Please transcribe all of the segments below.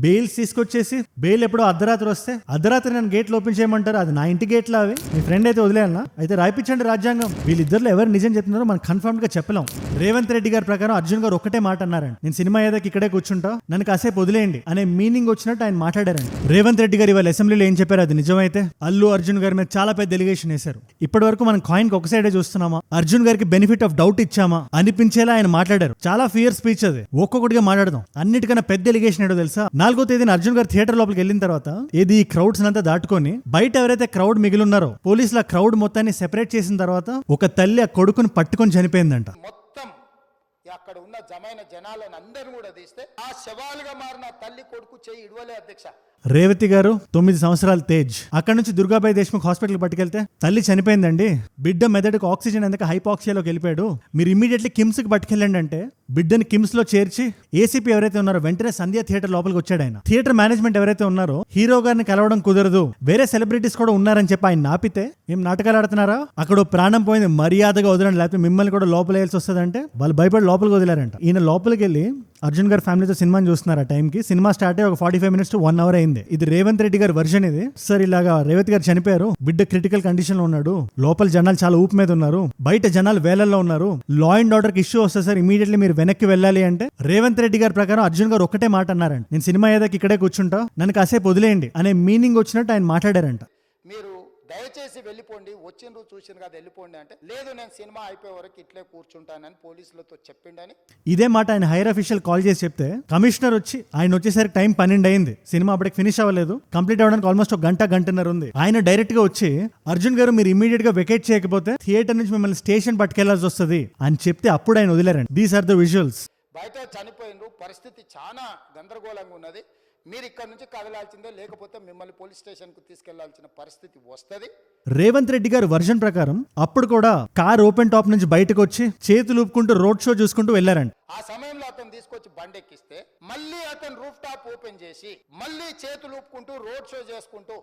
Bails తీసుకొచ్చేసి bail ఎప్పుడో అర్ధరాత్రి వస్తే అర్ధరాత్రి నేను గేట్లు ఓపెన్ చేయమంటారు. అది నా ఇంటి గేట్లు అవి. మీ ఫ్రెండ్ అయితే వదిలేయాలన్నా అయితే రాయిపించండి రాజ్యాంగం. వీళ్ళిద్దరిలో ఎవరు నిజం చెప్తున్నారో మనం కన్ఫర్మ్ గా చెప్పలేం. రేవంత్ రెడ్డి గారి ప్రకారం అర్జున్ గారు ఒక్కటే మాట అన్నారండి, నేను సినిమా ఏదైకి ఇక్కడే కూర్చుంటా, నన్ను కాసేపు వదిలేయండి అనే మీనింగ్ వచ్చినట్టు ఆయన మాట్లాడారండి. రేవంత్ రెడ్డి గారు ఇవాళ అసెంబ్లీలో ఏం చెప్పారు అది నిజమైతే అల్లు అర్జున్ గారి మీద చాలా పెద్ద ఎలిగేషన్ వేశారు. ఇప్పటి వరకు మనం కాయిన్ కి ఒక సైడే చూస్తున్నామా, అర్జున్ గారికి బెనిఫిట్ ఆఫ్ డౌట్ ఇచ్చామా అనిపించేలా ఆయన మాట్లాడారు. చాలా ఫియర్ స్పీచ్ అది. ఒక్కొక్కటిగా మాట్లాడదాం. అన్నిటికన్నా పెద్ద ఎలిగేషన్ ఏడో తెలుసా, 4వ తేదీన అర్జున్ గారు థియేటర్ లోపలికి వెళ్ళిన తర్వాత ఏది ఈ క్రౌడ్స్ అంతా దాటుకొని బయట ఎవరైతే క్రౌడ్ మిగిలి ఉన్నారో పోలీసులు ఆ క్రౌడ్ మొత్తాన్ని సెపరేట్ చేసిన తర్వాత ఒక తల్లి ఆ కొడుకుని పట్టుకొని చనిపోయిందంట. మొత్తం అక్కడ ఉన్న జమైన జనాలను అందరూ కూడా తీస్తే ఆ శవాలుగా మారిన తల్లి కొడుకు చేయి ఇడవలే అధ్యక్ష. రేవతి గారు 9 సంవత్సరాల తేజ్ అక్కడ నుంచి దుర్గాబాయి దేశ్ముఖ్ హాస్పిటల్ పట్టుకెళ్తే తల్లి చనిపోయిందండి. బిడ్డ మెదడుకు ఆక్సిజన్ ఎందుకు హైపాక్సియాలోకి వెళ్ళిపోయాడు, మీరు ఇమీడియట్లీ కిమ్స్ కి పట్టుకెళ్ళండి అంటే బిడ్డని కిమ్స్ లో చేర్చి ఏసీపీ ఎవరైతే ఉన్నారో వెంటనే సంధ్య థియేటర్ లోపలికి వచ్చాడు. ఆయన థియేటర్ మేనేజ్మెంట్ ఎవరైతే ఉన్నారో హీరో గారిని కలవడం కుదరదు, వేరే సెలబ్రిటీస్ కూడా ఉన్నారని చెప్పి ఆయన నాపితే ఏం నాటకాలు ఆడుతున్నారా, అక్కడ ప్రాణం పోయింది, మర్యాదగా వదలండి లేకపోతే మిమ్మల్ని కూడా లోపల వేయాల్సి వస్తుందంటే వాళ్ళు భయపడి లోపలికి వదిలారంట. ఈయన లోపలికి వెళ్ళి అర్జున్ గారి ఫ్యామిలీతో సినిమాని చూస్తున్నారు. ఆ టైంకి సినిమా స్టార్ట్ అయ్యి ఒక 45 minutes to 1 hour అయింది. ఇది రేవంత్ రెడ్డి గారి వర్షన్ ఇది. సార్ ఇలాగా రేవంత్ గారు చనిపోయారు, బిడ్డ క్రిటికల్ కండిషన్ లో ఉన్నాడు, లోపల జనాలు చాలా ఊపు మీద ఉన్నారు, బయట జనాలు వేలల్లో ఉన్నారు, లా అండ్ ఆర్డర్ కి ఇష్యూ వస్తుంది సార్, ఇమీడియట్లీ మీరు వెనక్కి వెళ్ళాలి అంటే రేవంత్ రెడ్డి గారి ప్రకారం అర్జున్ గారు ఒక్కటే మాట అన్నారంట, నేను సినిమా ఏదైకి ఇక్కడే కూర్చుంటా, నన్ను కాసేపు వదిలేయండి అనే మీనింగ్ వచ్చినట్టు ఆయన మాట్లాడారంట. మీరు దయచేసి వెళ్ళిపోండి, వచ్చిండ్రు చూసిండ్రు కదా వెళ్ళిపోండి అంటే లేదు నేను సినిమా అయిపోయే వరకు ఇట్లే కూర్చుంటానని పోలీసులతో చెప్పిండని ఇదే మాట ఆయన హైర్ అఫీషియల్ కాల్ చేసి చెప్తే కమిషనర్ వచ్చి ఆయన వచ్చేసరికి టైం 12 అయింది, సినిమా అప్పటికి ఫినిష్ అవ్వలేదు, కంప్లీట్ అవ్వడానికి ఆల్మోస్ట్ ఒక గంటన్నర ఉంది. ఆయన డైరెక్ట్ గా వచ్చి అర్జున్ గారు మీరు ఇమీడియట్ గా వెకేట్ చేయకపోతే థియేటర్ నుంచి మిమ్మల్ని స్టేషన్ పట్టుకెళ్లాల్సి వస్తుంది అని చెప్తే అప్పుడు ఆయన వదిలేరండి. These are the visuals. బయట చనిపోయిండ్రు, పరిస్థితి చాలా గందరగోళంగా ఉన్నది, మీరు ఇక్కడ నుంచి కదలాల్సిందే లేకపోతే మిమ్మల్ని పోలీస్ స్టేషన్ కు తీసుకెళ్లాల్సిన పరిస్థితి వస్తుంది. రేవంత్ రెడ్డి గారు వర్షన్ ప్రకారం అప్పుడు కూడా కార్ ఓపెన్ టాప్ నుంచి బయటకు వచ్చి చేతులు ఊపుకుంటూ రోడ్ షో చూసుకుంటూ వెళ్లారంట. ఆ సమయంలో అతను తీసుకొచ్చి బండెక్కిస్తే మళ్ళీ అతను రూఫ్ టాప్ ఓపెన్ చేసి మళ్ళీ చేతులు ఊపుకుంటూ రోడ్ షో చేసుకుంటూ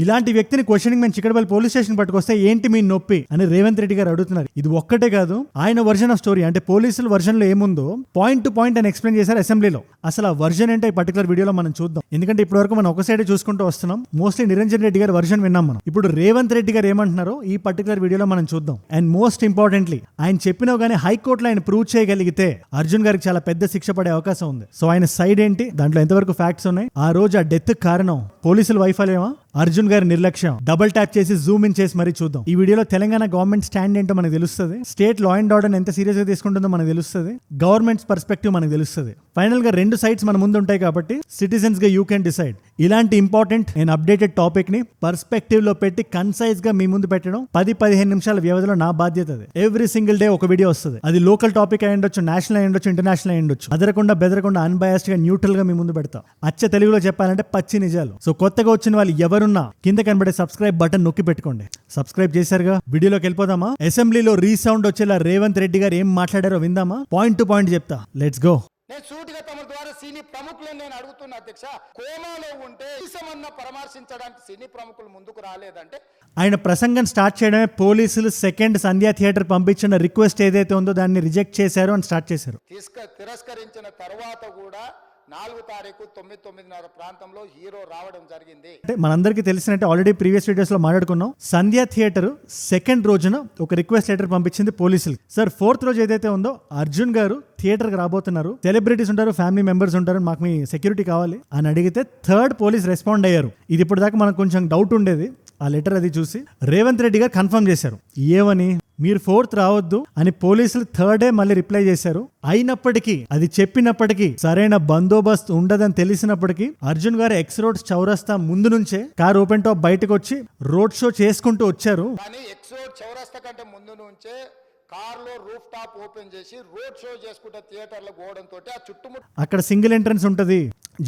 ఇలాంటి వ్యక్తిని క్వశ్చనింగ్ మేము చిక్కడపల్లి పోలీస్ స్టేషన్ పట్టుకొస్తే ఏంటి మీ నొప్పి అని రేవంత్ రెడ్డి గారు అడుగుతున్నారు. ఇది ఒక్కటే కాదు, ఆయన వర్షన్ ఆఫ్ స్టోరీ అంటే పోలీసుల వర్షన్ లో ఏముందో పాయింట్ టు పాయింట్ అని ఎక్స్ప్లెయిన్ చేశారు అసెంబ్లీలో. అసలు ఆ వర్షన్ ఏంటో ఈ పర్టికులర్ వీడియోలో మనం చూద్దాం. ఎందుకంటే ఇప్పటి వరకు మనం ఒక సైడ్ చూసుకుంటూ వస్తున్నాం, మోస్ట్లీ నిరంజన్ రెడ్డి గారి వర్షన్ విన్నాం మనం. ఇప్పుడు రేవంత్ రెడ్డి గారు ఏమంటున్నారో ఈ పర్టికులర్ వీడియోలో మనం చూద్దాం. అండ్ మోస్ట్ ఇంపార్టెంట్లీ ఆయన చెప్పినా కానీ హైకోర్టులో ఆయన ప్రూవ్ చేయగలిగితే అర్జున్ గారికి చాలా పెద్ద శిక్ష పడే అవకాశం ఉంది. సో ఆయన సైడ్ ఏంటి, దాంట్లో ఎంతవరకు ఫ్యాక్ట్స్ ఉన్నాయి, ఆ రోజు ఆ డెత్ కారణం పోలీసుల వైఫల్యమా, అర్జున్ గారి నిర్లక్ష్యం, డబుల్ ట్యాప్ చేసి జూమ్ ఇన్ చేసి మరీ చూద్దాం. ఈ వీడియోలో తెలంగాణ గవర్నమెంట్ స్టాండ్ ఏంటో మనకు తెలుస్తుంది, స్టేట్ లా అండ్ ఆర్డర్ ఎంత సీరియస్ గా తీసుకుంటుందో మనకు తెలుస్తుంది, గవర్నమెంట్ పర్స్పెక్టివ్ మనకు తెలుస్తుంది. ఫైనల్ గా 2 sides మన ముందు ఉంటాయి కాబట్టి సిటిజన్స్ గా యూ కెన్ డిసైడ్. ఇలాంటి ఇంపార్టెంట్ నేను అప్డేటెడ్ టాపిక్ ని పర్స్పెక్టివ్ లో పెట్టి కన్సైజ్ గా మీ ముందు పెట్టడం 10-15 నిమిషాల వ్యవధిలో నా బాధ్యత. అది ఎవ్రీ సింగిల్ డే ఒక వీడియో వస్తుంది. అది లోకల్ టాపిక్ అయి ఉండొచ్చు, నేషనల్ అయి ఉండొచ్చు, ఇంటర్నేషనల్ అయి ఉండొచ్చు. అదరకుండా బెదరకుండా అన్బయాస్డ్ గా న్యూట్రల్ గా మీ ముందు పెడతా. అచ్చ తెలుగులో చెప్పాలంటే పచ్చి నిజాలు. సో కొత్తగా వచ్చిన వాళ్ళు ఎవరున్నా కింద కనబడే సబ్స్క్రైబ్ బటన్ నొక్కి పెట్టుకోండి. సబ్స్క్రైబ్ చేశారుగా, వీడియోలోకి వెళ్ళిపోదామా. అసెంబ్లీలో రీసౌండ్ వచ్చేలా రేవంత్ రెడ్డి గారు ఏం మాట్లాడారో విందామా. పాయింట్ టు పాయింట్ చెప్తా, లెట్స్ గో. నేను సూటిగా తమ ద్వారా సినీ ప్రముఖులను నేను అడుగుతున్నా అధ్యక్ష, కోమాలో ఉంటే దేశమన్నా పరామర్శించడానికి సినీ ప్రముఖులు ముందుకు రాలేదంటే ఆయన ప్రసంగం స్టార్ట్ చేయడమే పోలీసులు సెకండ్ సంధ్యా థియేటర్ పంపించిన రిక్వెస్ట్ ఏదైతే ఉందో దాన్ని రిజెక్ట్ చేశారు అని స్టార్ట్ చేశారు. తిరస్కరించిన తర్వాత కూడా 4వ తారీఖు 9:30 ప్రాంతంలో హీరో రావడం జరిగింది. అంటే మనందరికీ తెలిసినట్టే ఆల్రెడీ ప్రీవియస్ వీడియోస్ లో మాట్లాడుకున్నాం, సంధ్యా థియేటర్ సెకండ్ రోజున ఒక రిక్వెస్ట్ లెటర్ పంపించింది పోలీసులు. సార్ 4th రోజు ఏదైతే ఉందో అర్జున్ గారు థియేటర్ కి రాబోతున్నారు, సెలబ్రిటీస్ ఉంటారు, ఫ్యామిలీ మెంబర్స్ ఉంటారు, మాకు మీ సెక్యూరిటీ కావాలి అని అడిగితే 3rd పోలీస్ రెస్పాండ్ అయ్యారు. ఇది ఇప్పుడు దాకా మనకు కొంచెం డౌట్ ఉండేది. ఆ లెటర్ అది చూసి రేవంత్ రెడ్డి గారు కన్ఫర్మ్ చేశారు. ఏమని, మీరు 4th రావద్దు అని పోలీసులు 3rd డే మళ్ళీ రిప్లై చేశారు. అయినప్పటికీ అది చెప్పినప్పటికీ సరైన బందోబస్తు ఉండదని తెలిసినప్పటికీ అర్జున్ గారు ఎక్స్ రోడ్స్ చౌరస్తా ముందు నుంచే కార్ ఓపెన్ టాప్ బయటకు వచ్చి రోడ్ షో చేసుకుంటూ వచ్చారు. కానీ ఎక్స్ రోడ్ చౌరస్తా కంటే ముందు నుంచే కార్లో రూఫ్ టాప్ ఓపెన్ చేసి రోడ్ షో చేసుకుంటే థియేటర్లో పోవడంతో ఆ చుట్టుముట్టు అక్కడ సింగిల్ ఎంట్రన్స్ ఉంటది,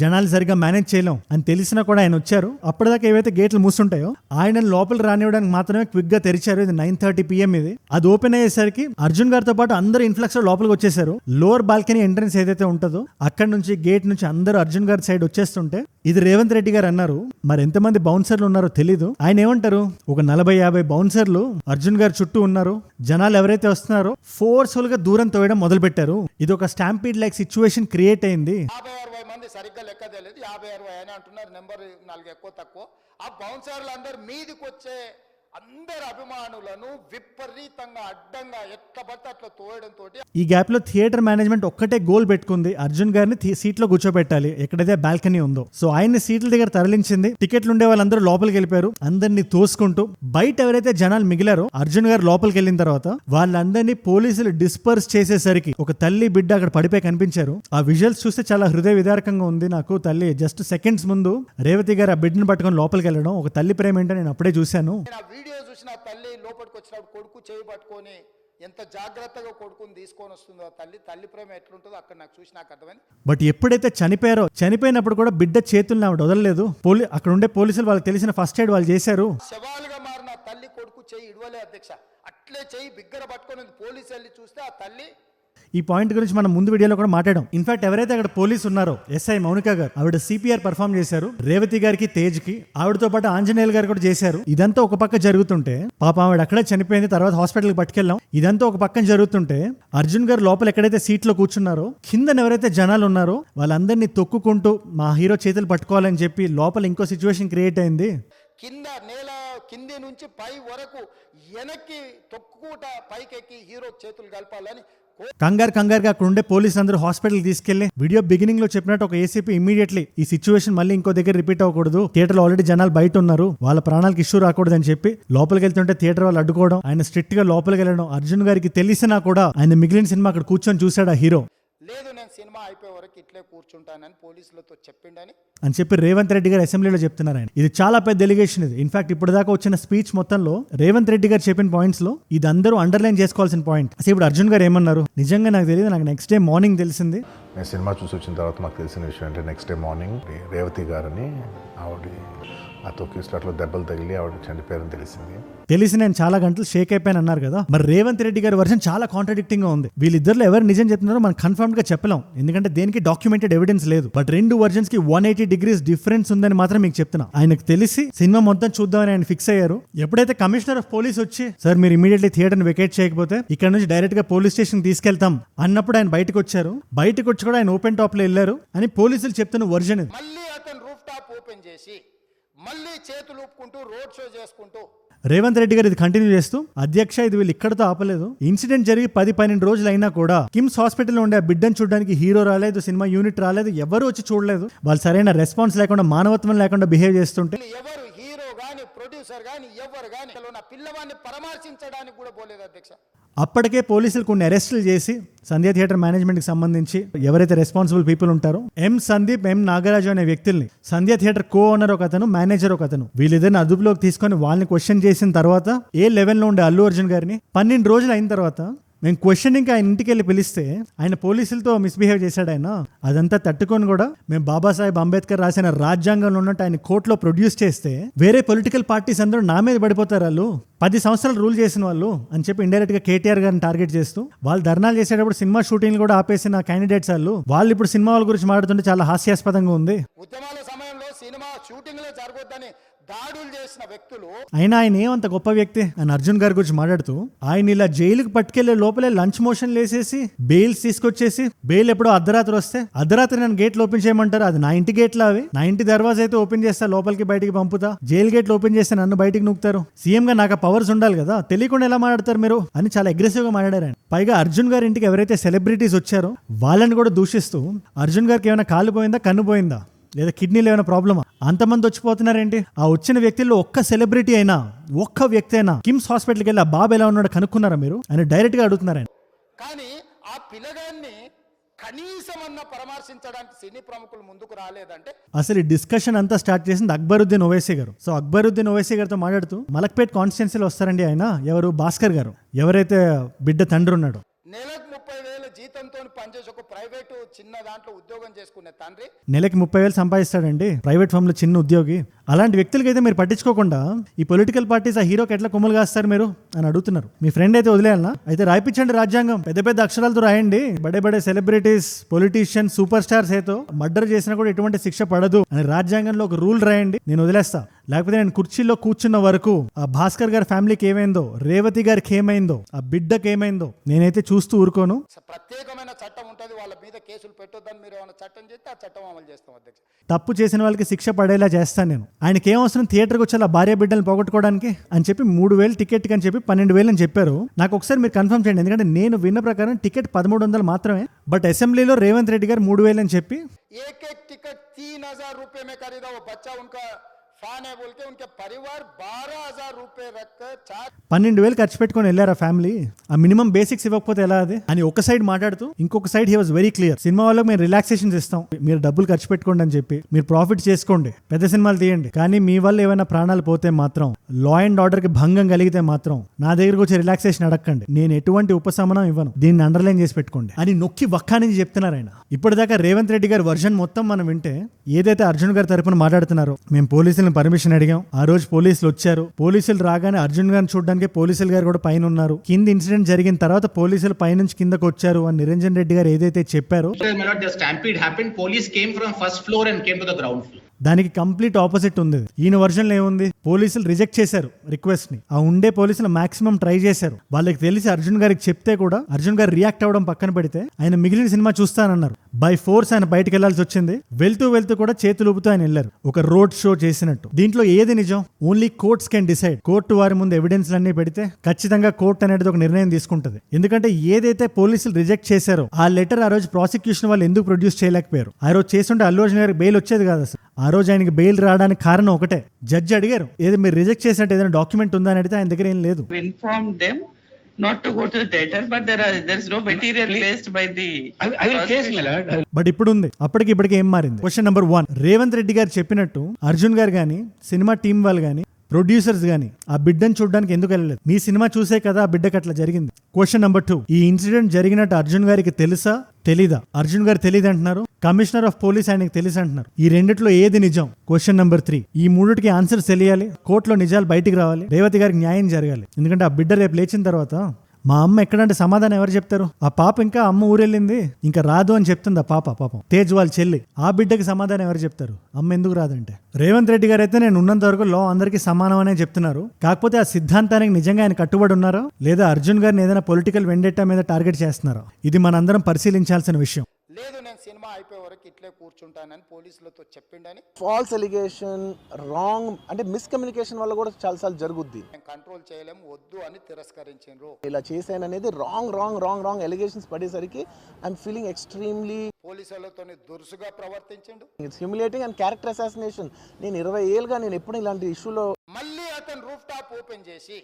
జనాలు సరిగ్గా మేనేజ్ చేయలేం అని తెలిసినా కూడా ఆయన వచ్చారు. అప్పటిదాకా ఏవైతే గేట్లు మూస్తుంటాయో ఆయన లోపల రానివ్వడానికి మాత్రమే క్విక్ గా తెరిచారు. ఇది 9:30 PM ఇది. అది ఓపెన్ అయ్యేసరికి అర్జున్ గారితో పాటు అందరూ ఇన్ఫ్లక్స్ లో లోపలికి వచ్చేసారు. లోవర్ బాల్కనీ ఎంట్రన్స్ ఏదైతే ఉంటుందో అక్కడ నుంచి గేట్ నుంచి అందరూ అర్జున్ గారి సైడ్ వచ్చేస్తుంటే ఇది రేవంత్ రెడ్డి గారు అన్నారు. మరి ఎంతమంది బౌన్సర్లు ఉన్నారో తెలీదు. ఆయన ఏమంటారు, ఒక 40-50 బౌన్సర్లు అర్జున్ గారు చుట్టూ ఉన్నారు. జనాలు ఎవరైతే వస్తున్నారో ఫోర్స్ఫుల్ గా దూరం తోయడం మొదలు పెట్టారు. ఇది ఒక స్టాంపీడ్ లైక్ సిచ్యువేషన్ క్రియేట్ అయింది. 50-60 మంది సరిగ్గా లెక్క తెలియదు, 50-60 అని అంటున్నారు. నెంబర్ 4 ఎక్కువ తక్కువ. ఆ బౌన్సర్లు అందరు మీదికి వచ్చే అందరు అభిమానులను విపరీతంగా అడ్డంగా ఎట్లా పడితే అట్లా తోయడంతో ఈ గ్యాప్ లో థియేటర్ మేనేజ్మెంట్ ఒక్కటే గోల్ పెట్టుకుంది, అర్జున్ గారిని సీట్ లో కూర్చోబెట్టాలి ఎక్కడైతే బాల్కనీ ఉందో. సో ఆయన్ని సీట్ల దగ్గర తరలించింది. టికెట్లు ఉండే వాళ్ళందరూ లోపలికి వెళ్ళిపోయారు, అందరినీ తోసుకుంటూ. బయట ఎవరైతే జనాలు మిగిలారో అర్జున్ గారు లోపలికి వెళ్ళిన తర్వాత వాళ్ళందరినీ పోలీసులు డిస్పర్స్ చేసేసరికి ఒక తల్లి బిడ్డ అక్కడ పడిపోయి కనిపించారు. ఆ విజువల్స్ చూస్తే చాలా హృదయ విదారకంగా ఉంది నాకు. తల్లి జస్ట్ సెకండ్స్ ముందు రేవతి గారు ఆ బిడ్డను పట్టుకొని లోపలికి వెళ్ళడం, ఒక తల్లి ప్రేమ ఏంటో నేను అప్పుడే చూశాను. వీడియో చూసిన తల్లి లోపలికి వచ్చినప్పుడు కొడుకు చేయి పట్టుకొని ఎంత జాగ్రత్తగా కొడుకుని తీసుకొని వస్తుందో తల్లి ప్రేమ ఎట్లుంటుందో అక్కడ నాకు చూసి నాకు అర్థమైంది. బట్ ఎప్పుడైతే చనిపోయినప్పుడు కూడా బిడ్డ చేతుల్ని ఆవిడ వదలలేదు. అక్కడ ఉండే పోలీసులు వాళ్ళకి తెలిసిన ఫస్ట్ ఎయిడ్ వాళ్ళు చేశారు. శవాలుగా మారిన తల్లి కొడుకు చేయి ఇడవలే అధ్యక్ష, అట్లే చేయి బిగ్గర పట్టుకొని పోలీసు వెళ్ళి చూస్తే ఆ తల్లి. ఈ పాయింట్ గురించి మనం ముందు వీడియోలో కూడా మాట్లాడాం. ఇన్ఫాక్ట్ ఎవరైతే అక్కడ పోలీసు ఉన్నారో ఎస్ఐ మౌనిక గారు, ఆవిడ సిపిఆర్ పర్ఫామ్ చేశారు రేవతి గారికి, తేజ్ కి. ఆవిడతో పాటు ఆంజనేయులు గారు కూడా చేశారు. ఇదంతా ఒక పక్క జరుగుతుంటే పాప ఆవిడ అక్కడే చనిపోయింది. తర్వాత హాస్పిటల్కి పట్టుకెళ్ళాం. ఇదంతా ఒక పక్కన జరుగుతుంటే అర్జున్ గారు లోపల ఎక్కడైతే సీట్లో కూర్చున్నారో కింద ఎవరైతే జనాలు ఉన్నారో వాళ్ళందరినీ తొక్కుకుంటూ మా హీరో చేతులు పట్టుకోవాలని చెప్పి లోపల ఇంకో సిచ్యువేషన్ క్రియేట్ అయింది. కింద నేల కింది నుంచి పై వరకు వెనక్కి తొక్కుకుంటా పైకెక్కి హీరో చేతులు కలపాలని కంగారుగా అక్కడ ఉండే పోలీసు అందరూ హాస్పిటల్ తీసుకెళ్లి, వీడియో బిగినింగ్ లో చెప్పినట్టు ఒక ఏసీపీ ఇమీడియట్లీ ఈ సిచ్యువేషన్ మళ్ళీ ఇంకో దగ్గర రిపీట్ అవ్వకూడదు, థియేటర్ లో ఆల్రెడీ జనాలు బయట ఉన్నారు, వాళ్ళ ప్రాణాలకు ఇష్యూ రాకూడదు అని చెప్పి లోపలికి వెళ్తుంటే థియేటర్ వాళ్ళు అడ్డుకోవడం, ఆయన స్ట్రిక్ట్ గా లోపలికి వెళ్ళడం. అర్జున్ గారికి తెలిసినా కూడా ఆయన మిగిలిన సినిమా అక్కడ కూర్చొని చూశాడు ఆ హీరో. లేదు నేను సినిమా అయిపోయే వరకు ఇట్లే కూర్చుంటానని పోలీసులతో చెప్పిండని అని చెప్పి రేవంత్ రెడ్డి గారు అసెంబ్లీలో చెప్తున్నారు. ఆయన ఇది చాలా పెద్ద ఎలిగేషన్. ఇది ఇన్ఫాక్ట్ ఇప్పుడు దాకా వచ్చిన స్పీచ్ మొత్తంలో రేవంత్ రెడ్డి గారు చెప్పిన పాయింట్స్ లో ఇది అందరూ అండర్లైన్ చేసుకోవాల్సిన పాయింట్. అసలు ఇప్పుడు అర్జున్ గారు ఏమన్నారు నిజంగా నాకు తెలియదు. నాకు నెక్స్ట్ డే మార్నింగ్ తెలిసింది. నేను సినిమా చూసి వచ్చిన తర్వాత మాకు తెలిసిన విషయం అంటే నెక్స్ట్ డే మార్నింగ్ రేవతి గారిని ఆవిడ ఆ తొక్కిస్లాట్లో దెబ్బలు తగిలి ఆవిడ చనిపోయారని తెలిసి నేను చాలా గంటలు షేక్ అయిపోయాను అన్నారు కదా. మరి రేవంత్ రెడ్డి గారి వర్షన్ చాలా కాంట్రడిక్టింగ్ గా ఉంది. వీళ్ళిద్దరు ఎవరు నిజం చెప్తున్నారో మనం కన్ఫర్మ్ గా చెప్పలేం, ఎందుకంటే దేనికి డాక్యుమెంటెడ్ ఎవిడెన్స్ లేదు. బట్ రెండు వర్జన్స్ కి 180 degrees డిఫరెన్స్ ఉందని మాత్రం మీకు చెప్తున్నా. ఆయనకు తెలిసి సినిమా మొత్తం చూద్దామని ఆయన ఫిక్స్ అయ్యారు. ఎప్పుడైతే కమిషనర్ ఆఫ్ పోలీస్ వచ్చి సార్ మీరు ఇమీడియట్లీ థియేటర్ వెకేట్ చేయకపోతే ఇక్కడ నుంచి డైరెక్ట్ గా పోలీస్ స్టేషన్ తీసుకెళ్తాం అన్నప్పుడు ఆయన బయటకు వచ్చారు. బయటకు వచ్చి కూడా ఆయన ఓపెన్ టాప్ లో వెళ్ళారు అని పోలీసులు చెప్తున్న వర్జన్ ఇది. మళ్ళీ అతను రూఫ్ టాప్ ఓపెన్ చేసి మళ్ళీ చేతులు ఊపుకుంటూ రోడ్ షో చేసుకుంటూ రేవంత్ రెడ్డి గారు ఇది కంటిన్యూ చేస్తూ, అధ్యక్ష ఇది వీళ్ళు ఇక్కడతో ఆపలేదు. ఇన్సిడెంట్ జరిగి 10-12 రోజులు అయినా కూడా కిమ్స్ హాస్పిటల్లో ఉండే ఆ బిడ్డను చూడడానికి హీరో రాలేదు, సినిమా యూనిట్ రాలేదు, ఎవరు వచ్చి చూడలేదు. వాళ్ళు సరైన రెస్పాన్స్ లేకుండా, మానవత్వం లేకుండా బిహేవ్ చేస్తుంటే ఎవరు హీరో గాని ప్రొడ్యూసర్ గాని ఎవరు గాని నా పిల్లవాడిని పరామర్శించడానికి కూడా పోలేదు అధ్యక్ష. అప్పటికే పోలీసులు కొన్ని అరెస్టులు చేసి సంధ్య థియేటర్ మేనేజ్మెంట్ కి సంబంధించి ఎవరైతే రెస్పాన్సిబుల్ పీపుల్ ఉంటారో ఎం సందీప్, ఎం నాగరాజు అనే వ్యక్తుల్ని, సంధ్య థియేటర్ కో ఓనర్ ఒక అతను, మేనేజర్ ఒక అతను, వీళ్ళిద్దరిని అదుపులోకి తీసుకొని వాళ్ళని క్వశ్చన్ చేసిన తర్వాత ఏ లెవెల్లో ఉండే అల్లు అర్జున్ గారిని 12 రోజులు అయిన తర్వాత మేము క్వశ్చనింగ్ ఆయన ఇంటికి వెళ్ళి పిలిస్తే ఆయన పోలీసులతో మిస్బిహేవ్ చేశాడు. ఆయన అదంతా తట్టుకొని కూడా మేము బాబాసాహెబ్ అంబేద్కర్ రాసిన రాజ్యాంగంలో ఉన్నట్టు ఆయన కోర్టులో ప్రొడ్యూస్ చేస్తే వేరే పొలిటికల్ పార్టీస్ అందరూ నా మీద పడిపోతారు, వాళ్ళు 10 సంవత్సరాలు రూల్ చేసిన వాళ్ళు అని చెప్పి ఇండైరెక్ట్ గా కేటీఆర్ గారిని టార్గెట్ చేస్తూ వాళ్ళు ధర్నాలు చేసేటప్పుడు సినిమా షూటింగ్ కూడా ఆపేసిన క్యాండిడేట్స్ వాళ్ళు ఇప్పుడు సినిమా వాళ్ళ గురించి మాట్లాడుతుంటే చాలా హాస్యాస్పదంగా ఉంది. ఉద్యమాల సమయంలో సినిమా షూటింగ్ లో జరగొద్దని దాడులు చేసిన వ్యక్తులు అయినా ఆయన ఏమంత గొప్ప వ్యక్తి అని అర్జున్ గారి గురించి మాట్లాడుతూ ఆయన ఇలా జైలుకి పట్టుకెళ్లే లోపలే లంచ్ మోషన్ వేసేసి బెయిల్స్ తీసుకొచ్చేసి, బెయిల్ ఎప్పుడో అర్ధరాత్రి వస్తే అర్ధరాత్రి నన్ను గేట్లు ఓపెన్ చేయమంటారు. అది నా ఇంటి గేట్లు, అవి నా ఇంటి దర్వాజా అయితే ఓపెన్ చేస్తా, లోపలికి బయటికి పంపుతా, జైలు గేట్లు ఓపెన్ చేస్తే నన్ను బయటికి నూకుతారు. సీఎం గా నాకు పవర్స్ ఉండాలి కదా, తెలియకుండా ఎలా మాట్లాడతారు మీరు అని చాలా అగ్రెసివ్ గా మాట్లాడారు ఆయన. పైగా అర్జున్ గారి ఇంటికి ఎవరైతే సెలబ్రిటీస్ వచ్చారో వాళ్ళని కూడా దూషిస్తూ అర్జున్ గారికి ఏమైనా కాలు పోయిందా, కన్ను పోయిందా, లేదా కిడ్నీలో ఏమైనా ప్రాబ్లమా, అంతమంది వచ్చిపోతున్నారేంటి? ఆ వచ్చిన వ్యక్తుల్లో ఒక్క సెలబ్రిటీ అయినా, ఒక్క వ్యక్తి అయినా కిమ్స్ హాస్పిటల్కి వెళ్ళి ఆ బాబు ఎలా ఉన్నాడో కనుక్కున్నారా మీరు అని డైరెక్ట్ గా అడుగుతున్నారు ఆయన. కానీ ఆ పిల్లగాన్ని కనీసమన్న పరామర్శించడానికి సినీ ప్రముఖులు ముందుకు రాలేదంటే అసలు ఈ డిస్కషన్ అంతా స్టార్ట్ చేసింది అక్బరుద్దీన్ ఓవైసీ గారు. సో అక్బరుద్దీన్ ఓవైసీ గారితో మాట్లాడుతూ మలక్పేట్ కాన్స్టిట్యున్సీలో వస్తారండి ఆయన, ఎవరు భాస్కర్ గారు, ఎవరైతే బిడ్డ తండ్రి ఉన్నాడు, నెలకు 30,000 జీతంతో పనిచేసి ఒక ప్రైవేటు చిన్న దాంట్లో ఉద్యోగం చేసుకునే తండ్రి నెలకి 30,000 సంపాదిస్తాడండి, ప్రైవేట్ ఫామ్ లో చిన్న ఉద్యోగి. అలాంటి వ్యక్తులకైతే మీరు పట్టించుకోకుండా ఈ పొలిటికల్ పార్టీస్ ఆ హీరోకి ఎట్లా కొమ్ములు కాస్తారు మీరు అని అడుగుతున్నారు. మీ ఫ్రెండ్ అయితే వదిలేయాలనా? అయితే రాయిపించండి రాజ్యాంగం, పెద్ద పెద్ద అక్షరాలతో రాయండి, బడే బడే సెలబ్రిటీస్, పొలిటీషియన్స్, సూపర్ స్టార్స్ అయితే మర్డర్ చేసినా కూడా ఎటువంటి శిక్ష పడదు అని రాజ్యాంగంలో ఒక రూల్ రాయండి, నేను వదిలేస్తా. లేకపోతే నేను కుర్చీలో కూర్చున్న వరకు ఆ భాస్కర్ గారి ఫ్యామిలీకి ఏమైందో, రేవతి గారికి ఏమైందో, ఆ బిడ్డకి ఏమైందో నేనైతే చూస్తూ ఊరుకోను. ప్రత్యేకమైన చట్టం ఉంటుంది, వాళ్ళ మీద కేసులు పెట్టొద్దని మీరు ఏమైనా చట్టం చేస్తే ఆ చట్టం అమలు చేస్తాం అధ్యక్ష. తప్పు చేసిన వాళ్ళకి శిక్ష పడేలా చేస్తాను నేను. ఆయనకి ఏం అవసరం థియేటర్కి వచ్చి అలా భార్య బిడ్డలు పోగొట్టుకోవడానికి అని చెప్పి 3,000 టికెట్ అని చెప్పి 12,000 అని చెప్పారు. నాకు ఒకసారి మీరు కన్ఫర్మ్ చేయండి, ఎందుకంటే నేను విన్న ప్రకారం టికెట్ 1300 మాత్రమే. బట్ అసెంబ్లీలో రేవంత్ రెడ్డి గారు 3,000 అని చెప్పి एक एक टिकट 3,000 रुपए में खरीदा, वो बच्चा उनका फैन है बोल के उनके परिवार 12,000 रुपए रखकर 12,000 ఖర్చు పెట్టుకొని వెళ్ళారు ఆ ఫ్యామిలీ. ఆ మినిమం బేసిక్స్ ఇవ్వకపోతే ఎలా అది అని ఒక సైడ్ మాట్లాడుతూ ఇంకొక side he was very clear. Cinema వాళ్ళకి మేము రిలాక్సేషన్స్ ఇస్తాం, మీరు డబ్బులు ఖర్చు పెట్టుకోండి అని చెప్పి, మీరు ప్రాఫిట్ చేసుకోండి, పెద్ద సినిమాలు తీయండి, కానీ మీ వల్ల ఏమైనా ప్రాణాలు పోతే మాత్రం, లా అండ్ ఆర్డర్ కి భంగం కలిగితే మాత్రం నా దగ్గరకు వచ్చి రిలాక్సేషన్ అడగండి, నేను ఎటువంటి ఉపశమనం ఇవ్వను, దీన్ని అండర్లైన్ చేసి పెట్టుకోండి అని నొక్కి వక్కా నుంచి చెప్తున్నారు ఆయన. ఇప్పటిదాకా రేవంత్ రెడ్డి గారి వర్షన్ మొత్తం మనం వింటే, ఏదైతే అర్జున్ గారి తరపున మాట్లాడుతున్నారో, మేము పోలీసులను పర్మిషన్ అడిగాం, ఆ రోజు పోలీసులు వచ్చారు, పోలీసులు రాగానే అర్జున్ గారిని చూడడానికి పోలీసులు గారు కూడా పైన ఉన్నారు, కింద ఇన్సిడెంట్ జరిగిన తర్వాత పోలీసులు పైనుంచి కిందకు వచ్చారు అని నిరంజన్ రెడ్డి గారు ఏదైతే చెప్పారో, the stampede happened, police came from first floor and came to the ground floor. దానికి కంప్లీట్ ఆపోజిట్ ఉంది. ఈయన వర్షన్లో ఏముంది, పోలీసులు రిజెక్ట్ చేశారు రిక్వెస్ట్ ని. ఆ ఉండే పోలీసులు మాక్సిమం ట్రై చేశారు. వాళ్ళకి తెలిసి అర్జున్ గారికి చెప్తే కూడా అర్జున్ గారు రియాక్ట్ అవ్వడం పక్కన పెడితే, ఆయన మిగిలిన సినిమా చూస్తానన్నారు. బై ఫోర్స్ ఆయన బయటకు వెళ్లాల్సి వచ్చింది. వెళ్తూ వెళ్తూ కూడా చేతులు ఊపుతూ ఆయన వెళ్ళారు, ఒక రోడ్ షో చేసినట్టు. దీంట్లో ఏది నిజం? Only courts can decide. Court వారి ముందు ఎవిడెన్స్ అన్ని పెడితే ఖచ్చితంగా కోర్టు అనేది ఒక నిర్ణయం తీసుకుంటది. ఎందుకంటే ఏదైతే పోలీసులు రిజెక్ట్ చేశారో ఆ లెటర్ ఆ రోజు ప్రాసిక్యూషన్ వాళ్ళు ఎందుకు ప్రొడ్యూస్ చేయలేకపోయారు? ఆ రోజు చేస్తుంటే అల్లు అర్జున్ గారికి బెయిల్ వచ్చేది కాదు అసలు. ఆ రోజు ఆయనకి బెయిల్ రావడానికి కారణం ఒకటే, జడ్జి అడిగారు ఏదో మీరు రిజెక్ట్ చేసినట్టు ఏదైనా డాక్యుమెంట్ ఉందా అని అడిగితే ఆయన దగ్గర ఏం లేదు. Inform them not to go to the theater, but there is no material placed by the. I will case my lord. But ఇప్పుడు ఉంది, అప్పటికి ఇప్పటికి ఏం మారింది? క్వశ్చన్ నెంబర్ 1, రేవంత్ రెడ్డి గారు చెప్పినట్టు అర్జున్ గారు గానీ, సినిమా టీం వాళ్ళు గానీ, ప్రొడ్యూసర్స్ గానీ ఆ బిడ్డను చూడడానికి ఎందుకు వెళ్ళలేదు? మీ సినిమా చూసే కదా ఆ బిడ్డకి అట్లా జరిగింది. క్వశ్చన్ నెంబర్ 2, ఈ ఇన్సిడెంట్ జరిగినట్టు అర్జున్ గారికి తెలుసా తెలీదా? అర్జున్ గారు తెలియదు అంటున్నారు, కమిషనర్ ఆఫ్ పోలీస్ ఆయనకి తెలుసు అంటున్నారు. ఈ రెండిట్లో ఏది నిజం? క్వశ్చన్ నెంబర్ 3, ఈ మూడిటికి ఆన్సర్స్ తెలియాలి, కోర్టులో నిజాలు బయటికి రావాలి, రేవతి గారికి న్యాయం జరగాలి. ఎందుకంటే ఆ బిడ్డ రేపు లేచిన తర్వాత మా అమ్మ ఎక్కడంటే సమాధానం ఎవరు చెప్తారు? ఆ పాప ఇంకా అమ్మ ఊరెళ్ళింది ఇంకా రాదు అని చెప్తుంది ఆ పాప, పాపం తేజ్ వాళ్ళ చెల్లి. ఆ బిడ్డకి సమాధానం ఎవరు చెప్తారు? అమ్మ ఎందుకు రాదంటే. రేవంత్ రెడ్డి గారు అయితే నేను ఉన్నంత వరకు లా అందరికీ సమానం అనే చెప్తున్నారు. కాకపోతే ఆ సిద్ధాంతానికి నిజంగా ఆయన కట్టుబడి ఉన్నారో లేదా అర్జున్ గారిని ఏదైనా పొలిటికల్ వెండెట్టా మీద టార్గెట్ చేస్తున్నారో, ఇది మనందరం పరిశీలించాల్సిన విషయం. లేదు నేను సినిమా అయిపోయే వరకు ఇట్లే కూర్చుంటానని పోలీసులతో చెప్పిండని. ఫాల్స్ ఎలిగేషన్, రాంగ్ అంటే మిస్కమ్యూనికేషన్ వల్ల కూడా చాలాసార్లు జరుగుద్ది. మేము కంట్రోల్ చేయలేము, వద్దు అని తిరస్కరించారు. ఇలా చేశాను అనేది రాంగ్ ఎలిగేషన్స్ పడేసరికి ఐఎమ్ ఫీలింగ్ ఎక్స్ట్రీమ్లీ. పోలీసులతో దురుసుగా ప్రవర్తించిండు. It's humiliating and character assassination. నేను 20 ఏళ్ళుగా నేను ఎప్పుడు ఇలాంటి ఇష్యూలో. మళ్ళీ అతను రూఫ్ టాప్ ఓపెన్ చేసి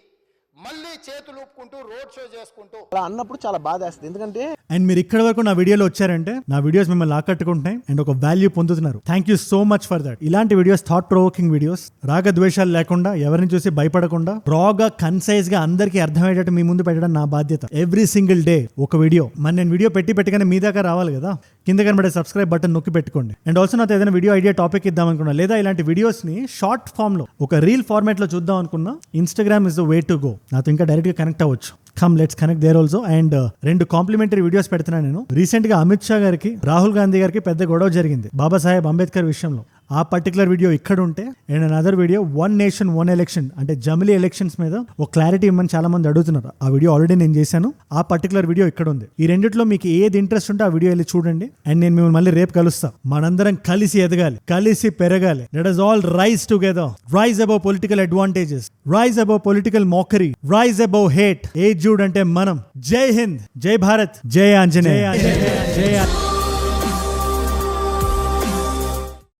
మళ్ళీ చేతులు ఊపుకుంటూ రోడ్ షో చేసుకుంటూ అలా అన్నప్పుడు చాలా బాధ వేస్తుంది. ఎందుకంటే అండ్ మీరు ఇక్కడ వరకు నా వీడియోలో వచ్చారంటే నా వీడియోస్ మిమ్మల్ని ఆకట్టుకుంటున్నాయి అండ్ ఒక వాల్యూ పొందుతున్నారు. Thank you so much for that. ఇలాంటి వీడియోస్, థాట్ ప్రొవోకింగ్ వీడియోస్, రాగద్వేషాలు లేకుండా, ఎవరిని చూసి భయపడకుండా, రాగా కన్సైజ్ గా అందరికీ అర్థమయ్యేటట్టు మీ ముందు పెట్టడం నా బాధ్యత. ఎవ్రీ సింగిల్ డే ఒక వీడియో. మరి నేను వీడియో పెట్టగానే మీ దాకా రావాలి కదా, కింద కనబడే సబ్స్క్రైబ్ బటన్ నొక్కి పెట్టుకోండి. అండ్ ఆల్సో నాతో ఏదైనా వీడియో ఐడియా టాపిక్ ఇద్దాం అనుకున్నా, లేదా ఇలాంటి వీడియోస్ ని షార్ట్ ఫామ్ లో ఒక రీల్ ఫార్మాట్ లో చూద్దాం అనుకున్నా, Instagram is the way to go. నాతో ఇంకా డైరెక్ట్ గా కనెక్ట్ అవ్వచ్చు. Come let's connect there also. And 2 complimentary videos పెడుతున్నాను నేను. రీసెంట్ గా అమిత్ షా గారికి, రాహుల్ గాంధీ గారికి పెద్ద గొడవ జరిగింది బాబాసాహెబ్ అంబేద్కర్ విషయంలో. ఆ పర్టికులర్ వీడియో ఇక్కడ ఉంటే, and another video 1 nation 1 election అంటే జమిలీ ఎలక్షన్స్ మీద ఒక క్లారిటీ ఇవ్వమని చాలా మంది అడుగుతున్నారు. ఆ వీడియో ఆల్రెడీ నేను చేశాను. ఆ పర్టికులర్ వీడియో ఇక్కడ ఉంది. ఈ రెండిట్లో మీకు ఏది ఇంట్రెస్ట్ ఉంటే ఆ వీడియో వెళ్ళి చూడండి. అండ్ నేను మిమ్మల్ని మళ్ళీ రేపు కలుస్తా. మనందరం కలిసి ఎదగాలి, కలిసి పెరగాలి. Let us all rise together. Rise above political advantages. Rise above political mockery. Rise above hate. ఏజూడ్ అంటే మనం. జై హింద్, జై భారత్, జై ఆంజనేయ.